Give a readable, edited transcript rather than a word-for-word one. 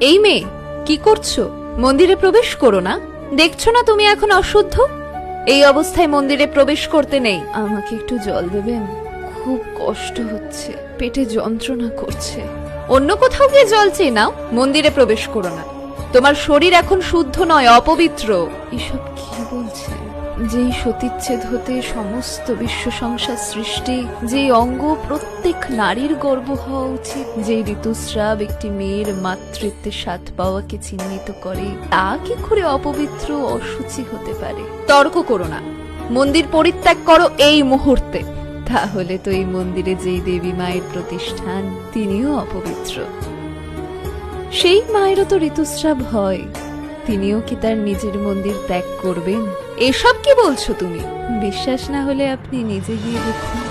এই মেয়ে, কি করছো? মন্দিরে প্রবেশ করো না। দেখছো না তুমি এখন অশুদ্ধ? এই অবস্থায় মন্দিরে প্রবেশ করতে নেই। আমাকে একটু জল দেবেন? খুব কষ্ট হচ্ছে, পেটে যন্ত্রণা করছে। অন্য কোথাও গিয়ে জল চেয়ে নাও, মন্দিরে প্রবেশ করো না। তোমার শরীর এখন শুদ্ধ নয়, অপবিত্র। এসব কি বলছে? যেই সতীচ্ছেদ হতে সমস্ত বিশ্ব সংসার সৃষ্টি, যেই অঙ্গ প্রত্যেক নারীর গর্ব হওয়া উচিত, যেই ঋতুস্রাব একটি মেয়ের মাতৃত্বের স্বাদ পাওয়াকে চিহ্নিত করে, তা কি করে অপবিত্র অসুচি হতে পারে? তর্ক করো না, মন্দির পরিত্যাগ করো এই মুহূর্তে। তাহলে তো এই মন্দিরে যেই দেবী মায়ের প্রতিষ্ঠান, তিনিও অপবিত্র। সেই মায়েরও তো ঋতুস্রাব হয়, তিনিও কি তার নিজের মন্দির ত্যাগ করবেন? এসব কি বলছো তুমি? বিশ্বাস না হলে আপনি নিজে গিয়ে দেখুন।